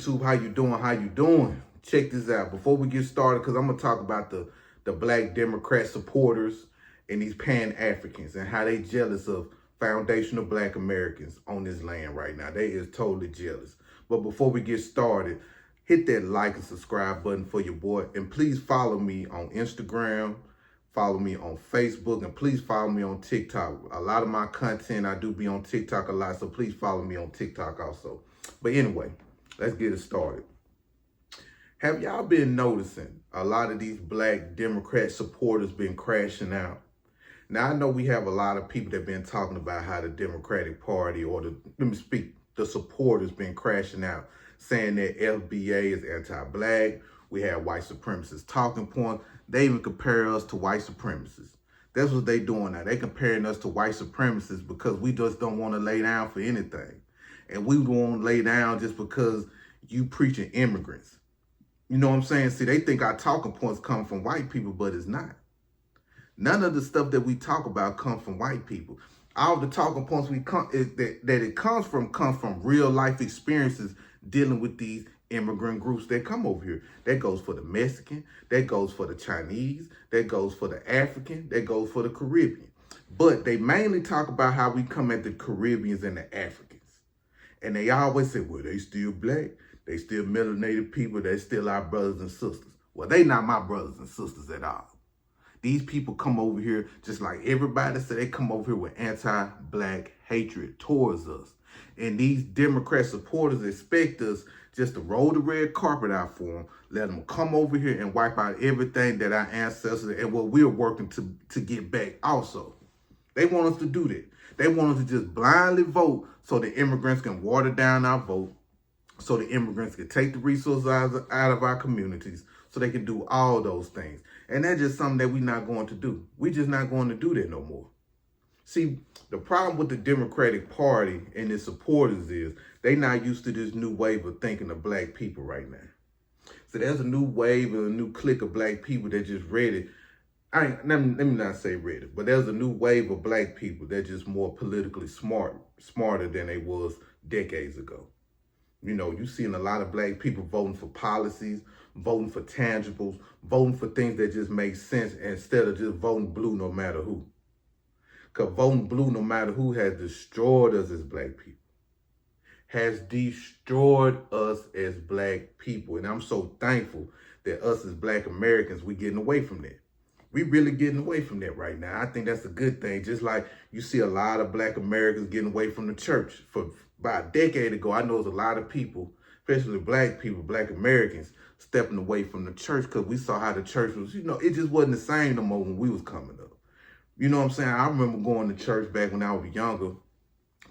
YouTube? How you doing? How you doing? Check this out. Before we get started, because I'm going to talk about the black Democrat supporters and these Pan-Africans and how they jealous of foundational black Americans on this land right now. They is totally jealous. But before we get started, hit that like and subscribe button for your boy. And please follow me on Instagram, follow me on Facebook, and please follow me on TikTok. A lot of my content, I do be on TikTok a lot, so please follow me on TikTok also. But anyway, let's get it started. Have y'all been noticing a lot of these black Democrat supporters been crashing out? Now, I know we have a lot of people that have been talking about how the Democratic Party or the supporters been crashing out, saying that FBA is anti-black. We have white supremacists talking points. They even compare us to white supremacists. That's what they doing now. They comparing us to white supremacists because we just don't want to lay down for anything. And we won't lay down just because you preaching immigrants. You know what I'm saying? See, they think our talking points come from white people, but it's not. None of the stuff that we talk about comes from white people. All the talking points it comes from real life experiences dealing with these immigrant groups that come over here. That goes for the Mexican, that goes for the Chinese, that goes for the African, that goes for the Caribbean. But they mainly talk about how we come at the Caribbeans and the Africans. And they always say, well, they still black, they still melanated people, they still our brothers and sisters. Well, they not my brothers and sisters at all. These people come over here just like everybody said. They come over here with anti-black hatred towards us. And these Democrat supporters expect us just to roll the red carpet out for them, let them come over here and wipe out everything that our ancestors and what we're working to get back also. They want us to do that. They want us to just blindly vote so the immigrants can water down our vote, so the immigrants can take the resources out of our communities, so they can do all those things. And that's just something that we're not going to do. We're just not going to do that no more. See, the problem with the Democratic Party and its supporters is they not used to this new wave of thinking of black people right now. So there's a new wave and a new clique of black people that just ready. Let me not say ready, but there's a new wave of black people that just more politically smarter than they was decades ago. You know, you've seen a lot of black people voting for policies, voting for tangibles, voting for things that just make sense instead of just voting blue no matter who. Because voting blue no matter who has destroyed us as black people. Has destroyed us as black people. And I'm so thankful that us as black Americans, we getting away from that. We really getting away from that right now. I think that's a good thing. Just like you see a lot of black Americans getting away from the church. For about a decade ago, I know there's a lot of people, especially black people, black Americans, stepping away from the church because we saw how the church was, you know, it just wasn't the same no more when we was coming up. You know what I'm saying? I remember going to church back when I was younger.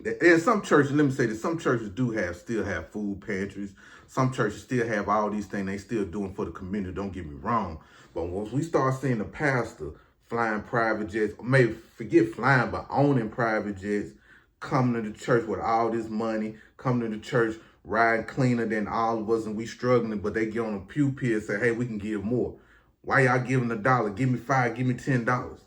And some churches, let me say this, some churches still have food pantries. Some churches still have all these things they still doing for the community, don't get me wrong. But once we start seeing the pastor flying private jets, maybe forget flying, but owning private jets, coming to the church with all this money, coming to the church riding cleaner than all of us, and we struggling, but they get on a pew pit and say, hey, we can give more. Why y'all giving $1? Give me $5, give me $10.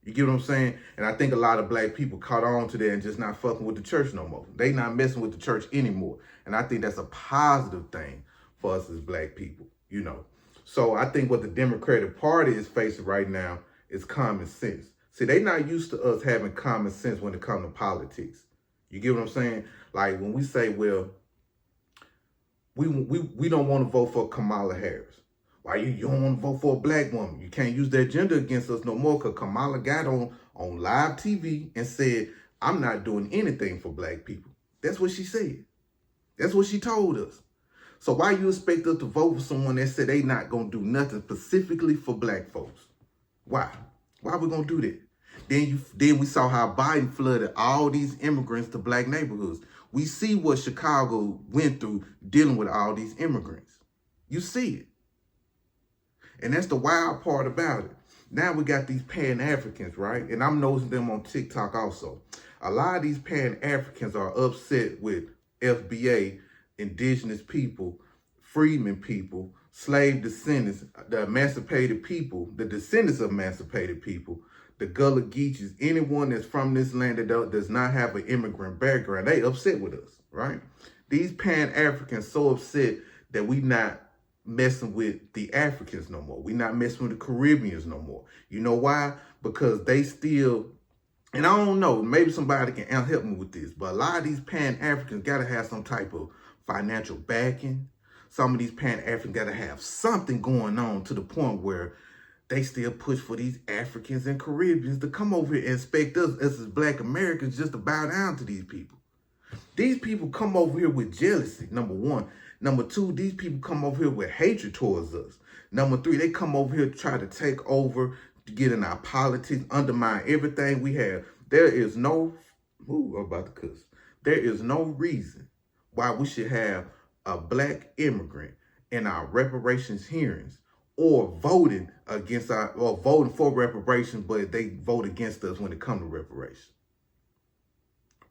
You get what I'm saying? And I think a lot of black people caught on to that and just not fucking with the church no more. They not messing with the church anymore. And I think that's a positive thing for us as black people, you know. So I think what the Democratic Party is facing right now is common sense. See, they not used to us having common sense when it comes to politics. You get what I'm saying? Like when we say, well, we don't want to vote for Kamala Harris. Why you don't want to vote for a black woman? You can't use that gender against us no more because Kamala got on live TV and said, I'm not doing anything for black people. That's what she said. That's what she told us. So why you expect us to vote for someone that said they not going to do nothing specifically for black folks? Why? Why we going to do that? Then we saw how Biden flooded all these immigrants to black neighborhoods. We see what Chicago went through dealing with all these immigrants. You see it. And that's the wild part about it. Now we got these Pan-Africans, right? And I'm noticing them on TikTok also. A lot of these Pan-Africans are upset with FBA, indigenous people, freedmen people, slave descendants, the emancipated people, the descendants of emancipated people, the Gullah Geechees, anyone that's from this land that does not have an immigrant background, they upset with us, right? These Pan-Africans so upset that we not messing with the Africans no more. We not messing with the Caribbeans no more. You know why? Because they still, and I don't know, maybe somebody can help me with this, but a lot of these Pan-Africans got to have some type of financial backing. Some of these Pan-Africans got to have something going on to the point where they still push for these Africans and Caribbeans to come over here and expect us as Black Americans just to bow down to these people. These people come over here with jealousy, number one. Number two, these people come over here with hatred towards us. Number three, they come over here to try to take over, to get in our politics, undermine everything we have. There is no, I'm about to cuss. There is no reason why we should have a Black immigrant in our reparations hearings or voting against or voting for reparations, but they vote against us when it comes to reparations.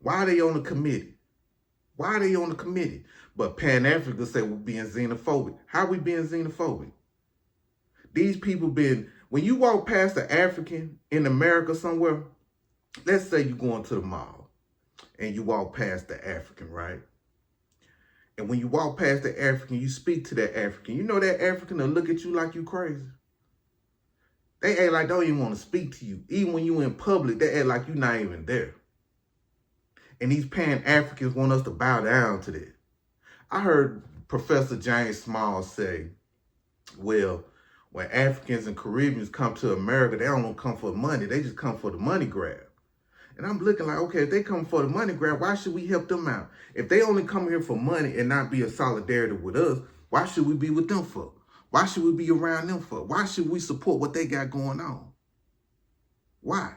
Why are they on the committee? Why are they on the committee? But Pan-Africans say we're being xenophobic. How are we being xenophobic? These people when you walk past an African in America somewhere, let's say you're going to the mall and you walk past the African, right? And when you walk past the African, you speak to that African. You know that African will look at you like you crazy. They act like they don't even want to speak to you. Even when you in public, they act like you're not even there. And these Pan-Africans want us to bow down to that. I heard Professor James Small say, well, when Africans and Caribbeans come to America, they don't come for money. They just come for the money grab. And I'm looking like, okay, if they come for the money grab, why should we help them out? If they only come here for money and not be in solidarity with us, why should we be with them for? Why should we be around them for? Why should we support what they got going on? Why?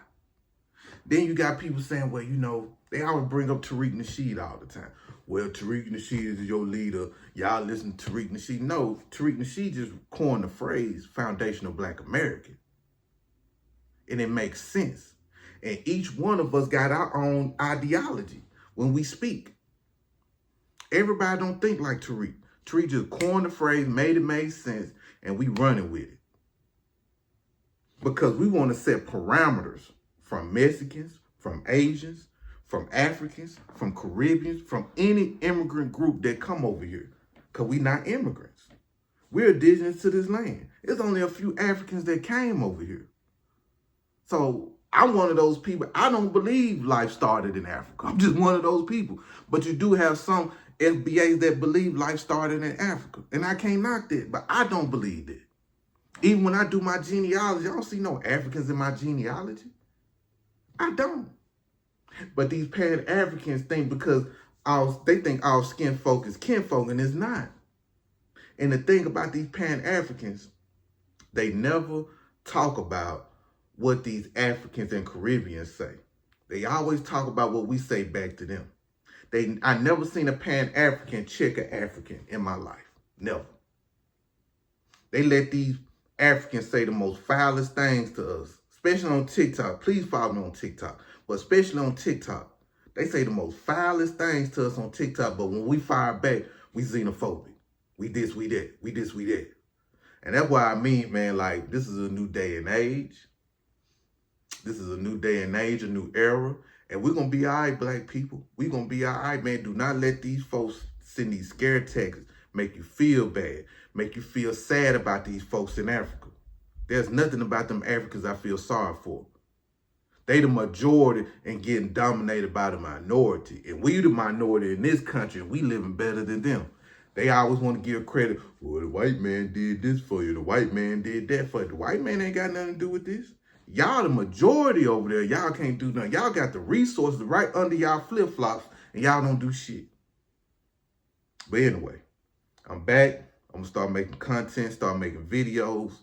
Then you got people saying, well, you know, they always bring up Tariq Nasheed all the time. Well, Tariq Nasheed is your leader. Y'all listen to Tariq Nasheed. No, Tariq Nasheed just coined the phrase foundational Black American. And it makes sense. And each one of us got our own ideology when we speak. Everybody don't think like Tariq. Tariq just coined the phrase, made it make sense, and we running with it. Because we want to set parameters from Mexicans, from Asians, from Africans, from Caribbeans, from any immigrant group that come over here. Because we not immigrants. We're indigenous to this land. There's only a few Africans that came over here. So I'm one of those people. I don't believe life started in Africa. I'm just one of those people. But you do have some FBAs that believe life started in Africa. And I can't knock that, but I don't believe that. Even when I do my genealogy, I don't see no Africans in my genealogy. I don't. But these Pan-Africans think because they think all skin folk is kinfolk, and it's not. And the thing about these Pan-Africans, they never talk about what these Africans and Caribbeans say. They always talk about what we say back to them. I never seen a Pan-African check an African in my life. Never. They let these Africans say the most foulest things to us, especially on TikTok. Please follow me on TikTok. But especially on TikTok, they say the most foulest things to us on TikTok, but when we fire back, we xenophobic. We this, we that. We this, we that. And that's why I mean, man, like, this is a new day and age. This is a new day and age, a new era. And we're going to be all right, Black people. We're going to be all right, man. Do not let these folks send these scare texts, make you feel bad, make you feel sad about these folks in Africa. There's nothing about them Africans I feel sorry for. They the majority and getting dominated by the minority. And we the minority in this country, and we living better than them. They always want to give credit. Well, the white man did this for you. The white man did that for you. The white man ain't got nothing to do with this. Y'all the majority over there. Y'all can't do nothing. Y'all got the resources right under y'all flip-flops, and y'all don't do shit. But anyway, I'm back. I'm going to start making content, start making videos.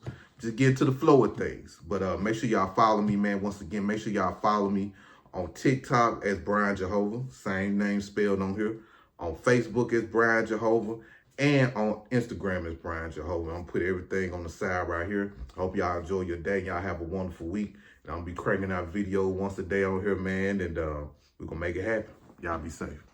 Just get to the flow of things. But make sure y'all follow me, man. Once again, make sure y'all follow me on TikTok as Brian Jehovah. Same name spelled on here. On Facebook as Brian Jehovah. And on Instagram as Brian Jehovah. I'm going to put everything on the side right here. I hope y'all enjoy your day. Y'all have a wonderful week. And I'm going to be cranking out video once a day on here, man. And we're going to make it happen. Y'all be safe.